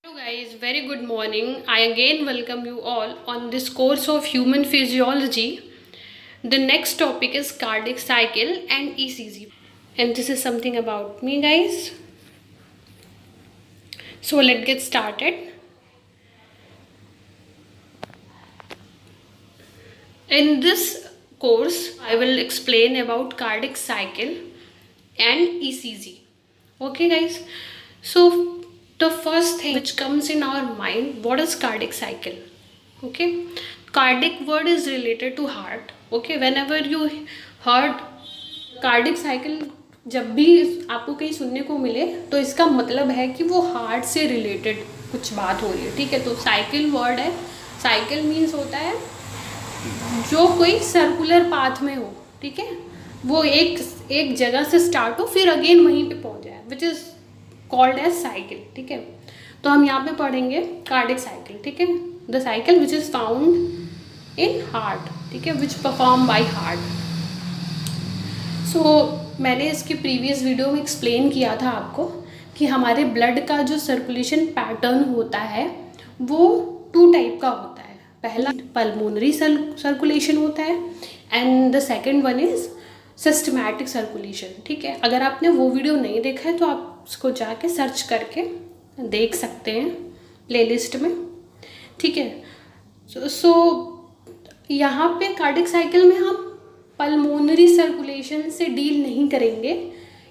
Hello guys, very good morning. I again welcome you all on this course of human physiology. The next topic is cardiac cycle and ECG. And this is something about me guys. So let's get started. In this course, I will explain about cardiac cycle and ECG. Okay guys. So the first thing which comes in our mind, what is cardiac cycle? Okay, cardiac word is related to heart. Okay, whenever you heard cardiac cycle, जब भी आपको कहीं सुनने को मिले तो इसका मतलब है कि वो हार्ट से रिलेटेड कुछ बात हो रही है. ठीक है, तो साइकिल वर्ड है. साइकिल मीन्स होता है जो कोई सर्कुलर पाथ में हो. ठीक है, वो एक जगह से स्टार्ट हो फिर अगेन वहीं पे पहुंच जाए, which is called as cycle. ठीक है, तो हम यहाँ पे पढ़ेंगे कार्डिक साइकिल. ठीक है, the cycle which is found in heart. ठीक है, विच परफॉर्म बाय हार्ट. सो मैंने इसके प्रीवियस वीडियो में एक्सप्लेन किया था आपको कि हमारे ब्लड का जो सर्कुलेशन पैटर्न होता है वो 2 टाइप का होता है. पहला पल्मोनरी सर्कुलेशन होता है and the second one is systematic circulation. ठीक है, अगर आपने वो वीडियो नहीं देखा है तो आप उसको जाके सर्च करके देख सकते हैं प्लेलिस्ट में. ठीक है, सो यहाँ पे कार्डिक साइकिल में हम पल्मोनरी सर्कुलेशन से डील नहीं करेंगे.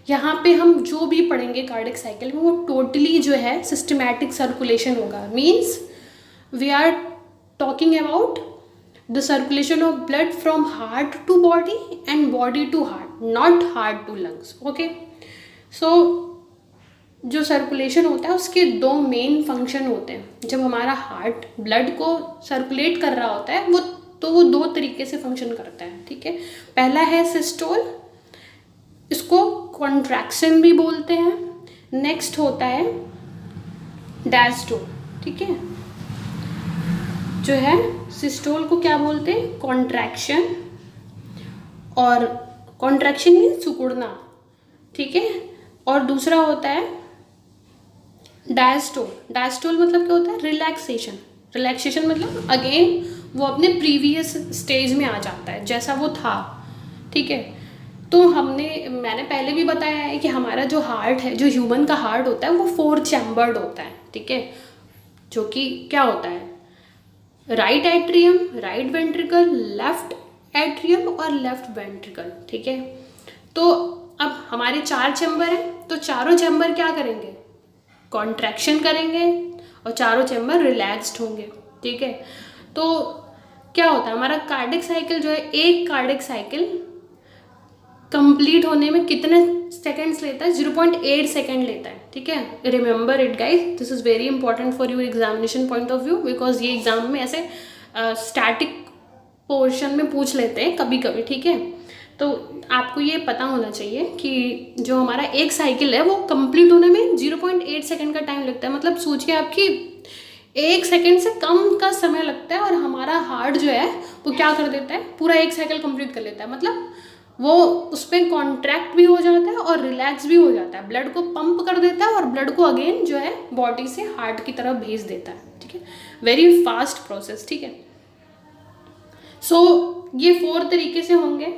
यहाँ पे हम जो भी पढ़ेंगे कार्डिक साइकिल में वो टोटली जो है सिस्टमैटिक सर्कुलेशन होगा. Means we are talking about the circulation of blood from heart to body and body to heart, not heart to lungs. Okay, so जो सर्कुलेशन होता है उसके 2 मेन फंक्शन होते हैं. जब हमारा हार्ट ब्लड को सर्कुलेट कर रहा होता है वो 2 तरीके से फंक्शन करता है. ठीक है, पहला है सिस्टोल, इसको कॉन्ट्रैक्शन भी बोलते हैं. नेक्स्ट होता है डायस्टोल. ठीक है, जो है सिस्टोल को क्या बोलते हैं, कॉन्ट्रैक्शन, और कॉन्ट्रैक्शन मीन्स सिकुड़ना. ठीक है, और दूसरा होता है डायस्टोल. डायस्टोल मतलब क्या होता है, रिलैक्सेशन. रिलैक्सेशन मतलब अगेन वो अपने प्रीवियस स्टेज में आ जाता है जैसा वो था. ठीक है, तो मैंने पहले भी बताया है कि हमारा जो हार्ट है, जो ह्यूमन का हार्ट होता है वो 4 चैम्बर्ड होता है. ठीक है, जो कि क्या होता है, right atrium, right ventricle, left atrium और लेफ्ट वेंट्रिकल. ठीक है, तो अब हमारे 4 चैम्बर हैं तो चारों चैम्बर क्या करेंगे, कॉन्ट्रैक्शन करेंगे और चारों चैम्बर रिलैक्स्ड होंगे. ठीक है, तो क्या होता है हमारा कार्डिक साइकिल जो है, एक कार्डिक साइकिल कंप्लीट होने में कितने सेकेंड्स लेता है, 0.8 सेकेंड लेता है. ठीक है, remember it guys, this is very important for your examination point of view, because ये एग्जाम में ऐसे स्टैटिक पोर्शन में पूछ लेते हैं कभी कभी. ठीक है, तो आपको ये पता होना चाहिए कि जो हमारा एक साइकिल है वो कंप्लीट होने में 0.8 सेकेंड का टाइम लगता है. मतलब सोचिए आपकी 1 सेकेंड से कम का समय लगता है और हमारा हार्ट जो है वो क्या कर देता है, पूरा 1 साइकिल कंप्लीट कर लेता है. मतलब वो उस पर कॉन्ट्रैक्ट भी हो जाता है और रिलैक्स भी हो जाता है, ब्लड को पंप कर देता है और ब्लड को अगेन जो है बॉडी से हार्ट की तरफ भेज देता है. ठीक है, वेरी फास्ट प्रोसेस. ठीक है, सो ये 4 तरीके से होंगे.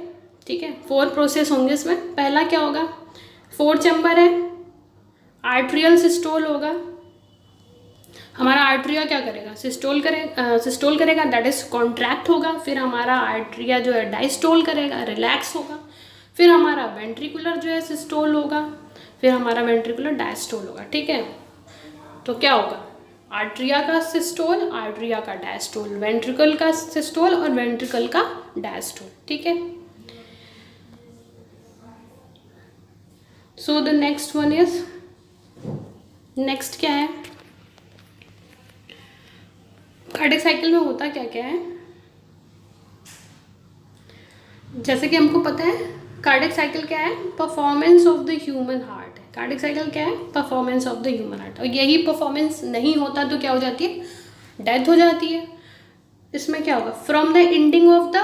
ठीक है, 4 प्रोसेस होंगे इसमें. पहला क्या होगा, 4 चैम्बर है, आर्ट्रियल सिस्टोल होगा. हमारा आर्ट्रिया क्या करेगा, सिस्टोल करेगा, दैट इज कॉन्ट्रैक्ट होगा. फिर हमारा आर्ट्रिया जो है डायस्टोल करेगा, रिलैक्स होगा. फिर हमारा वेंट्रिकुलर जो है सिस्टोल होगा, फिर हमारा वेंट्रिकुलर डायस्टोल होगा. ठीक है, तो क्या होगा, आर्ट्रिया का सिस्टोल, आर्ट्रिया का डायस्टोल, वेंट्रिकल का सिस्टोल और वेंट्रिकल का डायस्टोल. ठीक है, so the next one is, next क्या है, कार्डिक साइकिल में होता क्या क्या है. जैसे कि हमको पता है कार्डिक साइकिल क्या है, performance of the human heart. Cardiac cycle क्या है, performance of the human heart. और यही परफॉर्मेंस नहीं होता तो क्या हो जाती है, डेथ हो जाती है. इसमें क्या होगा, from the ending of the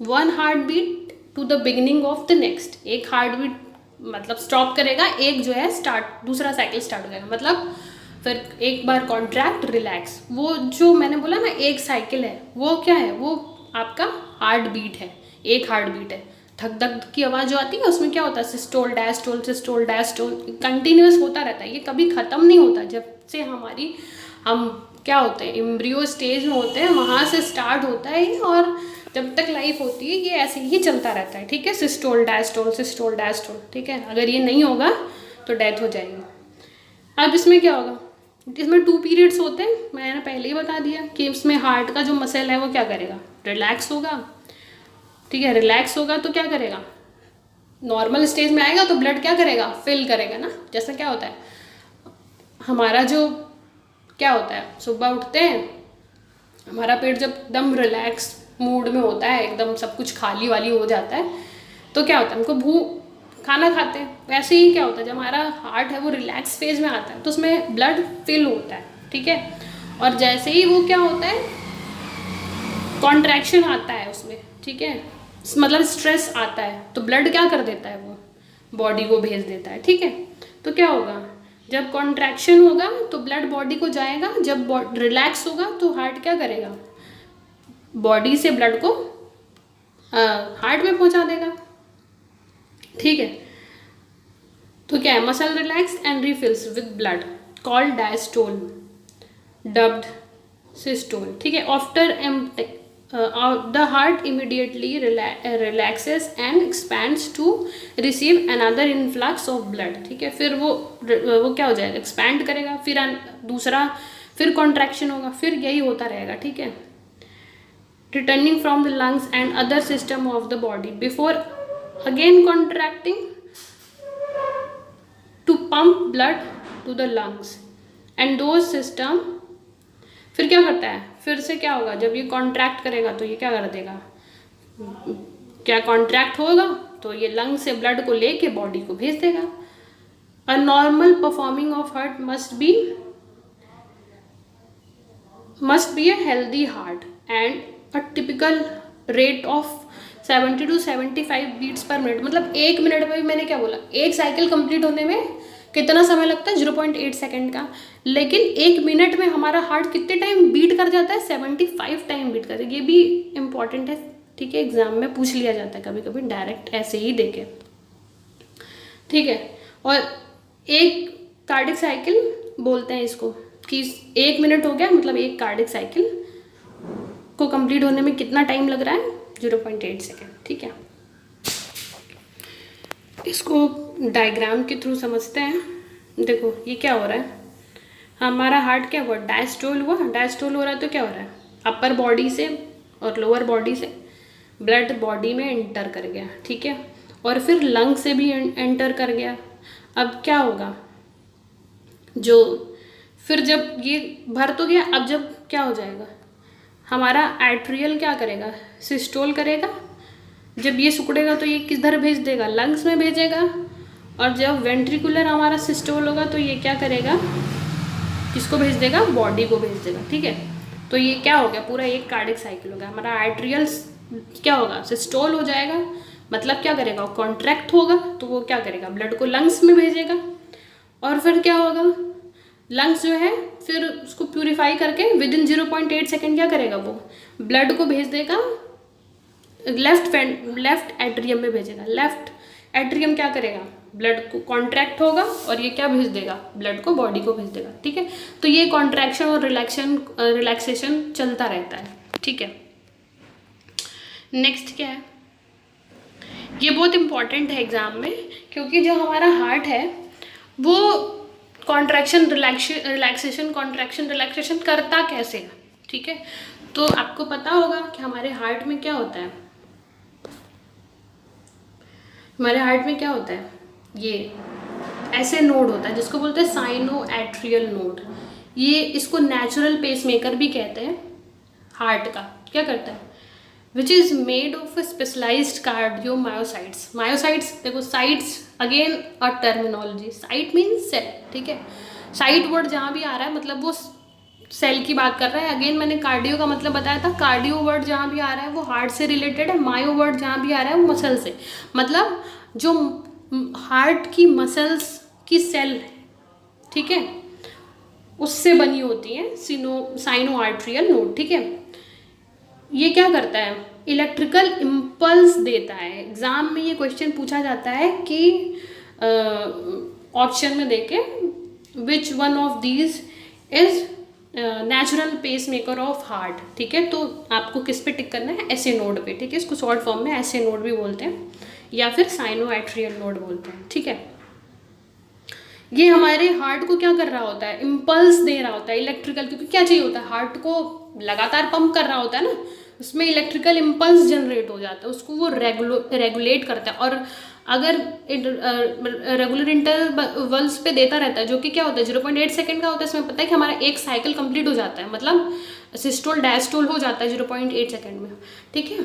1 heart beat to the beginning of the next. एक हार्ट बीट मतलब स्टॉप करेगा, एक जो है स्टार्ट, दूसरा साइकिल स्टार्ट हो जाएगा. मतलब फिर एक बार कॉन्ट्रैक्ट रिलैक्स। वो जो मैंने बोला ना एक साइकिल है, वो क्या है, वो आपका हार्ट बीट है, एक हार्ट बीट है। धक धक की आवाज़ जो आती है उसमें क्या होता है, systole diastole systole diastole continuous होता रहता है, ये कभी ख़त्म नहीं होता। जब से हम क्या होते हैं एम्ब्रियो स्टेज में होते हैं, वहाँ से स्टार्ट होता है ये, और जब तक लाइफ होती है ये ऐसे ही चलता रहता है, ठीक है। सिस्टोल डायस्टोल, ठीक है। अगर ये नहीं होगा तो डेथ हो जाएगी। अब इसमें क्या होगा, इसमें 2 पीरियड्स होते हैं, मैंने पहले ही बता दिया कि इसमें हार्ट का जो मसल है वो क्या करेगा, रिलैक्स होगा, ठीक है। रिलैक्स होगा तो क्या करेगा, नॉर्मल स्टेज में आएगा तो ब्लड क्या करेगा, फिल करेगा ना। जैसा क्या होता है हमारा जो क्या होता है, सुबह उठते हैं, हमारा पेट जब एकदम रिलैक्स मूड में होता है, एकदम सब कुछ खाली वाली हो जाता है, तो क्या होता है हमको खाना खाते हैं। वैसे ही क्या होता है जब हमारा हार्ट है वो रिलैक्स फेज में आता है तो उसमें ब्लड फिल होता है, ठीक है। और जैसे ही वो क्या होता है कॉन्ट्रैक्शन आता है उसमें, ठीक है, मतलब स्ट्रेस आता है तो ब्लड क्या कर देता है, वो बॉडी को भेज देता है, ठीक है। तो क्या होगा, जब कॉन्ट्रैक्शन होगा तो ब्लड बॉडी को जाएगा, जब रिलैक्स होगा तो हार्ट क्या करेगा, बॉडी से ब्लड को हार्ट में पहुंचा देगा, ठीक है। तो क्या है, muscle relax and refills with blood called diastole dubbed systole, ठीक है। After the heart immediately relaxes and expands to receive another influx of blood, ठीक है। फिर वो क्या हो जाएगा, एक्सपैंड करेगा, फिर कॉन्ट्रैक्शन होगा, फिर यही होता रहेगा, ठीक है। Returning from the lungs and other system of the body before again contracting to pump blood to the lungs and those system. फिर क्या करता है, फिर से क्या होगा, जब ये कॉन्ट्रैक्ट करेगा तो ये क्या कर देगा, क्या कॉन्ट्रैक्ट होगा तो ये लंग से ब्लड को लेके बॉडी को भेज देगा। A normal performing of heart must be a healthy heart and a typical rate of 70 to 75 beats per minute. मतलब 1 मिनट में, मैंने क्या बोला, एक साइकिल कंप्लीट होने में कितना समय लगता है, 0.8 सेकेंड का, लेकिन 1 मिनट में हमारा हार्ट कितने टाइम बीट कर जाता है, 75 टाइम बीट करता है। ये भी इम्पॉर्टेंट है, ठीक है, एग्जाम में पूछ लिया जाता है कभी कभी डायरेक्ट ऐसे ही देके, ठीक है। और एक कार्डिक साइकिल बोलते हैं इसको कि 1 मिनट हो गया, मतलब एक कार्डिक साइकिल को कंप्लीट होने में कितना टाइम लग रहा है, 0.8 सेकेंड, ठीक है। इसको डायग्राम के थ्रू समझते हैं। देखो ये क्या हो रहा है, हमारा हार्ट क्या हुआ, डायस्टोल हुआ, डायस्टोल हो रहा है तो क्या हो रहा है, अपर बॉडी से और लोअर बॉडी से ब्लड बॉडी में एंटर कर गया, ठीक है, और फिर लंग से भी एंटर कर गया। अब क्या होगा, फिर जब ये भर तो गया, अब जब क्या हो जाएगा, हमारा एट्रियल क्या करेगा, सिस्टोल करेगा। जब ये सिकुड़ेगा तो ये किधर भेज देगा, लंग्स में भेजेगा। और जब वेंट्रिकुलर हमारा सिस्टोल होगा तो ये क्या करेगा, किसको भेज देगा, बॉडी को भेज देगा, ठीक है। तो ये क्या हो गया, पूरा एक कार्डिक साइकिल हो गया। हमारा एट्रियल क्या होगा, सिस्टोल हो जाएगा, मतलब क्या करेगा, कॉन्ट्रैक्ट होगा तो वो क्या करेगा, ब्लड को लंग्स में भेजेगा। और फिर क्या होगा, लंग्स जो है फिर उसको प्यूरिफाई करके विदिन 0.8 सेकेंड क्या करेगा, वो ब्लड को भेज देगा लेफ्ट एट्रियम में भेजेगा। लेफ्ट एट्रियम क्या करेगा, ब्लड को कॉन्ट्रैक्ट होगा और ये क्या भेज देगा, ब्लड को बॉडी को भेज देगा, ठीक है। तो ये कॉन्ट्रैक्शन और रिलैक्सेशन चलता रहता है, ठीक है। नेक्स्ट क्या है, ये बहुत इंपॉर्टेंट है एग्जाम में, क्योंकि जो हमारा हार्ट है वो कॉन्ट्रैक्शन रिलैक्सेशन करता कैसे है, ठीक है। तो आपको पता होगा कि हमारे हार्ट में क्या होता है, हमारे हार्ट में क्या होता है, ये ऐसे नोड होता है जिसको बोलते हैं साइनो एट्रियल नोड। ये इसको नेचुरल पेसमेकर भी कहते हैं। हार्ट का क्या करता है, which is made of specialised cardiomyocytes. Myocytes देखो, sites again a terminology, site means cell, ठीक है। साइट वर्ड जहाँ भी आ रहा है मतलब वो सेल की बात कर रहा है। अगेन मैंने कार्डियो का मतलब बताया था, कार्डियो वर्ड जहाँ भी आ रहा है वो हार्ट से रिलेटेड है, मायो वर्ड जहाँ भी आ रहा है वो मसल से, मतलब जो हार्ट की मसल्स की सेल है, ठीक है, उससे बनी होती हैं साइनो आर्ट्रियल नोड, ठीक है। ये क्या करता है, इलेक्ट्रिकल इम्पल्स देता है। एग्जाम में ये क्वेश्चन पूछा जाता है कि ऑप्शन में देके which one of these is natural pacemaker of heart, ठीक है। तो आपको किस पे टिक करना है, ऐसे नोड पे, ठीक है। इसको शॉर्ट फॉर्म में ऐसे नोड भी बोलते हैं या फिर साइनो आर्ट्रियल नोड बोलते हैं, ठीक है। ये हमारे हार्ट को क्या कर रहा होता है, इम्पल्स दे रहा होता है इलेक्ट्रिकल, क्योंकि क्या चाहिए होता है, हार्ट को लगातार पंप कर रहा होता है ना, उसमें इलेक्ट्रिकल इम्पल्स जनरेट हो जाता है, उसको वो रेगुलेट करता है। और अगर रेगुलर इंटरवल्स पे देता रहता है, जो कि क्या होता है 0.8 सेकेंड का होता है, इसमें पता है कि हमारा एक साइकिल कंप्लीट हो जाता है, मतलब सिस्टोल डायस्टोल हो जाता है 0.8 सेकेंड में, ठीक है।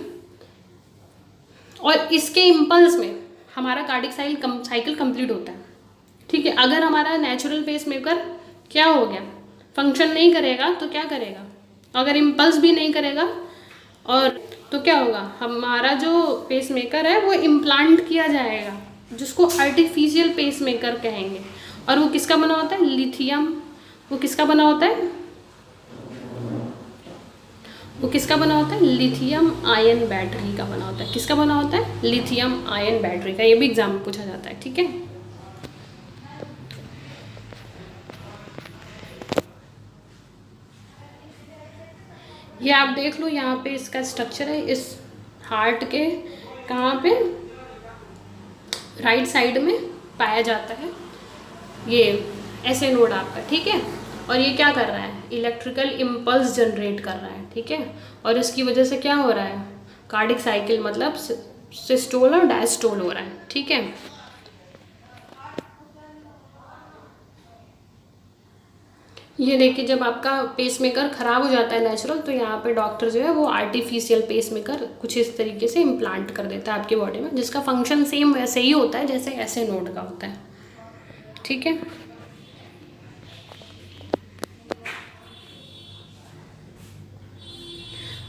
और इसके इम्पल्स में हमारा कार्डिक साइकिल कंप्लीट होता है, ठीक है। अगर हमारा नेचुरल पेस मेकर क्या हो गया, फंक्शन नहीं करेगा तो क्या करेगा, अगर इम्पल्स भी नहीं करेगा और तो क्या होगा, हमारा जो पेस मेकर है वो इम्प्लांट किया जाएगा, जिसको आर्टिफिशियल पेस मेकर कहेंगे। और वो किसका बना होता है, लिथियम, वो किसका बना होता है, वो किसका बना होता है, लिथियम आयन बैटरी का बना होता है। किसका बना होता है, लिथियम आयन बैटरी का। ये भी एग्जाम में पूछा जाता है, ठीक है। ये आप देख लो, यहाँ पे इसका स्ट्रक्चर है, इस हार्ट के कहाँ पे, राइट साइड में पाया जाता है ये ऐसे नोड आपका, ठीक है। और ये क्या कर रहा है, इलेक्ट्रिकल इम्पल्स जनरेट कर रहा है, ठीक है। और इसकी वजह से क्या हो रहा है, कार्डिक साइकिल मतलब सिस्टोल और डायस्टोल हो रहा है, ठीक है। ये देखिए, जब आपका पेसमेकर ख़राब हो जाता है नेचुरल, तो यहाँ पे डॉक्टर जो है वो आर्टिफिशियल पेसमेकर कुछ इस तरीके से इम्प्लांट कर देता है आपकी बॉडी में, जिसका फंक्शन सेम वैसे ही होता है जैसे ऐसे नोड का होता है, ठीक है।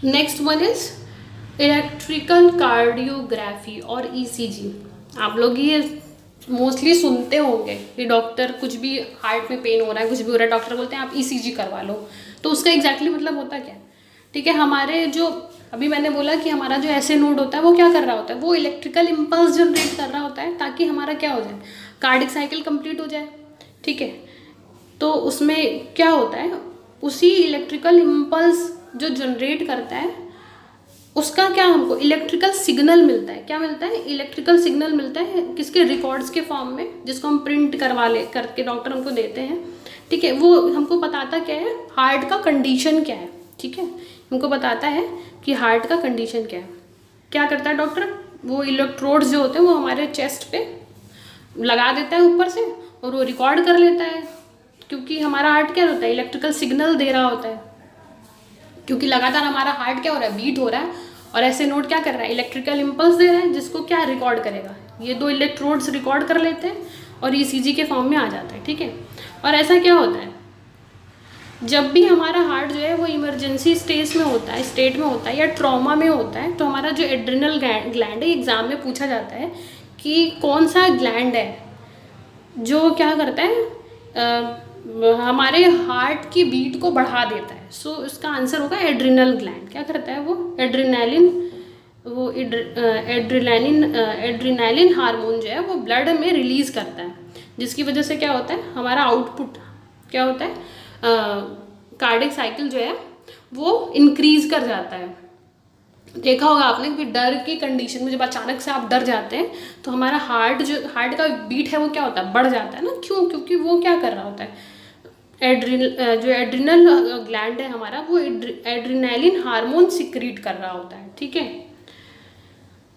Next one is electrical cardiography और ईसीजी। आप लोग ये मोस्टली सुनते होंगे कि डॉक्टर कुछ भी हार्ट में पेन हो रहा है, कुछ भी हो रहा है, डॉक्टर बोलते हैं आप ईसीजी करवा लो। तो उसका एग्जैक्टली मतलब होता क्या है, ठीक है। हमारे जो अभी मैंने बोला कि हमारा जो ऐसे नोड होता है वो क्या कर रहा होता है, वो इलेक्ट्रिकल इम्पल्स जनरेट कर रहा होता है, ताकि हमारा क्या हो जाए, कार्डिक साइकिल कंप्लीट हो जाए, ठीक है। तो उसमें क्या होता है, उसी इलेक्ट्रिकल इम्पल्स जो जनरेट करता है उसका क्या हमको इलेक्ट्रिकल सिग्नल मिलता है। क्या मिलता है, इलेक्ट्रिकल सिग्नल मिलता है, किसके, रिकॉर्ड्स के फॉर्म में, जिसको हम प्रिंट करवा ले करके डॉक्टर हमको देते हैं, ठीक है। वो हमको बताता क्या है, हार्ट का कंडीशन क्या है, ठीक है। हमको बताता है कि हार्ट का कंडीशन क्या है। क्या करता है डॉक्टर, वो इलेक्ट्रोड्स जो होते हैं वो हमारे चेस्ट पे लगा देता है ऊपर से, और वो रिकॉर्ड कर लेता है, क्योंकि हमारा हार्ट क्या होता है, इलेक्ट्रिकल सिग्नल दे रहा होता है, क्योंकि लगातार हमारा हार्ट क्या हो रहा है, बीट हो रहा है, और ऐसे नोड क्या कर रहा है, इलेक्ट्रिकल इम्पल्स दे रहा है, जिसको क्या रिकॉर्ड करेगा, ये दो इलेक्ट्रोड्स रिकॉर्ड कर लेते हैं और ईसीजी के फॉर्म में आ जाता है, ठीक है। और ऐसा क्या होता है, जब भी हमारा हार्ट जो है वो इमरजेंसी स्टेट में होता है या ट्रॉमा में होता है, तो हमारा जो एड्रिनल ग्लैंड है, एग्जाम में पूछा जाता है कि कौन सा ग्लैंड है जो क्या करता है, हमारे हार्ट की बीट को बढ़ा देता है। सो इसका आंसर होगा एड्रिनल ग्लैंड। क्या करता है वो, एड्रिनलिन हार्मोन जो है वो ब्लड में रिलीज करता है, जिसकी वजह से क्या होता है, हमारा आउटपुट क्या होता है, कार्डिक साइकिल जो है वो इंक्रीज कर जाता है। देखा होगा आपने कि डर की कंडीशन में जब अचानक से आप डर जाते हैं तो हमारा हार्ट का बीट है वो क्या होता है, बढ़ जाता है ना। क्यों, क्योंकि वो क्या कर रहा होता है, जो एड्रिनल ग्लैंड है हमारा, वो एड्रिनलिन हार्मोन सिक्रीट कर रहा होता है, ठीक है।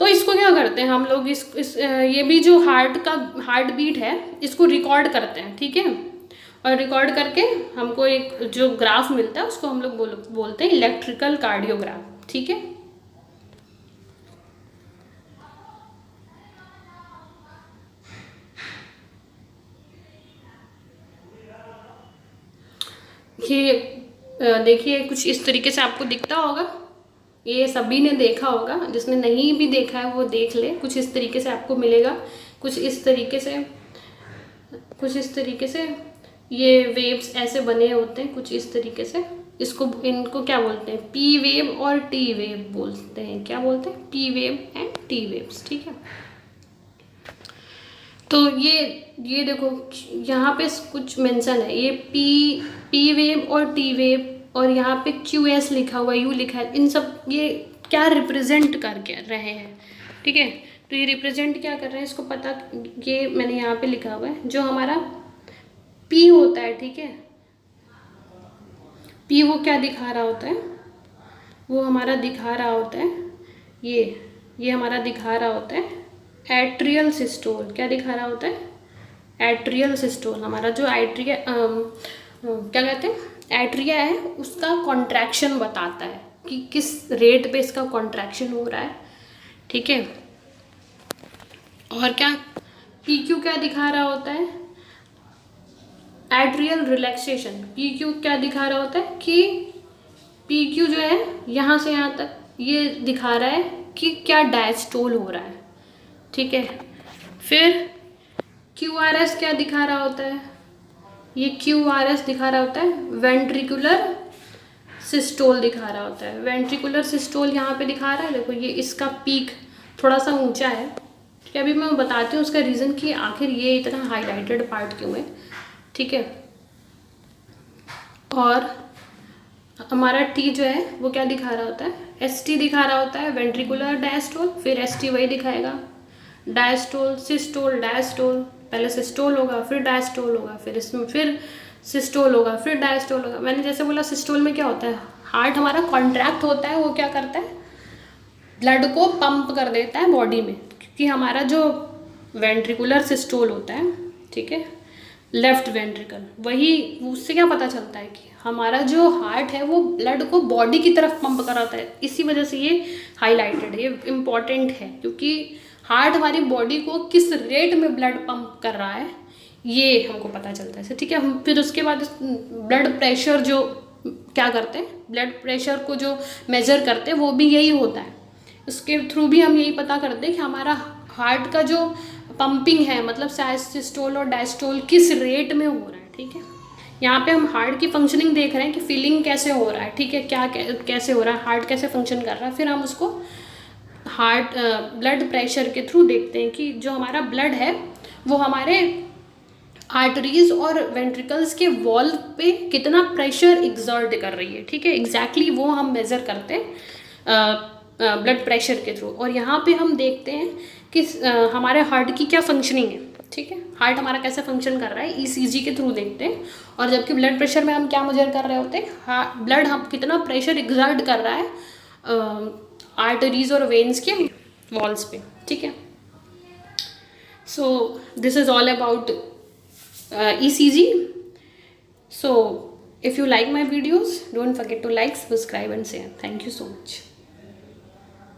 तो इसको क्या करते हैं हम लोग, ये भी जो हार्ट बीट है इसको रिकॉर्ड करते हैं, ठीक है। और रिकॉर्ड करके हमको एक जो ग्राफ मिलता है उसको हम लोग बोलते हैं इलेक्ट्रिकल कार्डियोग्राफ, ठीक है। ये देखिए कुछ इस तरीके से आपको दिखता होगा, ये सभी ने देखा होगा, जिसने नहीं भी देखा है वो देख ले। कुछ इस तरीके से आपको मिलेगा, कुछ इस तरीके से ये वेव्स ऐसे बने होते हैं कुछ इस तरीके से। इनको क्या बोलते हैं, पी वेव और टी वेव बोलते हैं। क्या बोलते हैं, P wave and T waves, ठीक है। तो ये देखो यहाँ पे कुछ मेंशन है, ये पी वेव और टी वेव, और यहाँ पे क्यू एस लिखा हुआ है, यू लिखा है, इन सब ये क्या रिप्रेजेंट कर रहे हैं, ठीक है। तो ये रिप्रेजेंट क्या कर रहे हैं इसको पता, ये मैंने यहाँ पे लिखा हुआ है, जो हमारा पी होता है, ठीक है, पी वो क्या दिखा रहा होता है, वो हमारा दिखा रहा होता है, ये हमारा दिखा रहा होता है एट्रियल सिस्टोल। क्या दिखा रहा होता है, एट्रियल सिस्टोल। हमारा जो एट्रिया क्या कहते हैं, एट्रिया है, उसका कॉन्ट्रैक्शन बताता है कि किस रेट पे इसका कॉन्ट्रैक्शन हो रहा है, ठीक है। और क्या पी क्यू क्या दिखा रहा होता है, एट्रियल रिलैक्सेशन। पी क्यू क्या दिखा रहा होता है कि पी क्यू जो है यहाँ से यहाँ तक ये दिखा रहा है कि क्या डायस्टोल हो रहा है, ठीक है। फिर क्यू आर एस क्या दिखा रहा होता है, ये क्यू आर एस दिखा रहा होता है वेंट्रिकुलर सिस्टोल दिखा रहा होता है। वेंट्रिकुलर सिस्टोल यहाँ पे दिखा रहा है, देखो ये इसका पीक थोड़ा सा ऊंचा है, ठीक है। अभी मैं बताती हूँ उसका रीज़न कि आखिर ये इतना हाईलाइटेड पार्ट क्यों है, ठीक है। और हमारा टी जो है वो क्या दिखा रहा होता है, एस टी दिखा रहा होता है वेंट्रिकुलर डायस्टोल, फिर एस टी वही दिखाएगा डायस्टोल, सिस्टोल, डायस्टोल, पहले सिस्टोल होगा फिर डायस्टोल होगा, फिर इसमें फिर सिस्टोल होगा फिर डायस्टोल होगा। मैंने जैसे बोला सिस्टोल में क्या होता है, हार्ट हमारा कॉन्ट्रैक्ट होता है, वो क्या करता है ब्लड को पंप कर देता है बॉडी में, क्योंकि हमारा जो वेंट्रिकुलर सिस्टोल होता है, ठीक है, लेफ्ट वेंट्रिकल, वही उससे क्या पता चलता है कि हमारा जो हार्ट है वो ब्लड को बॉडी की तरफ पंप कराता है। इसी वजह से ये हाईलाइटेड है, ये इम्पॉर्टेंट है, क्योंकि हार्ट हमारी बॉडी को किस रेट में ब्लड पंप कर रहा है ये हमको पता चलता है, ठीक है। हम फिर उसके बाद ब्लड प्रेशर जो क्या करते हैं, ब्लड प्रेशर को जो मेजर करते हैं वो भी यही होता है, उसके थ्रू भी हम यही पता करते हैं कि हमारा हार्ट का जो पंपिंग है, मतलब सिस्टोल और डायस्टोल किस रेट में हो रहा है, ठीक है। यहाँ पे हम हार्ट की फंक्शनिंग देख रहे हैं कि फीलिंग कैसे हो रहा है, ठीक है, क्या कैसे हो रहा है, हार्ट कैसे फंक्शन कर रहा है। फिर हम उसको हार्ट ब्लड प्रेशर के थ्रू देखते हैं कि जो हमारा ब्लड है वो हमारे आर्टरीज और वेंट्रिकल्स के वॉल पे कितना प्रेशर एग्जर्ट कर रही है, ठीक है। एग्जैक्टली वो हम मेज़र करते हैं ब्लड प्रेशर के थ्रू। और यहाँ पे हम देखते हैं कि हमारे हार्ट की क्या फंक्शनिंग है, ठीक है, हार्ट हमारा कैसे फंक्शन कर रहा है, ईसीजी के थ्रू देखते हैं। और जबकि ब्लड प्रेशर में हम क्या मेजर कर रहे होते हैं, ब्लड हम कितना प्रेशर एग्जर्ट कर रहा है आर्टरीज और वेन्स के वॉल्स पे, ठीक है। So this is all about ECG. So if you like my videos, don't forget to like, subscribe and share. Thank you so much.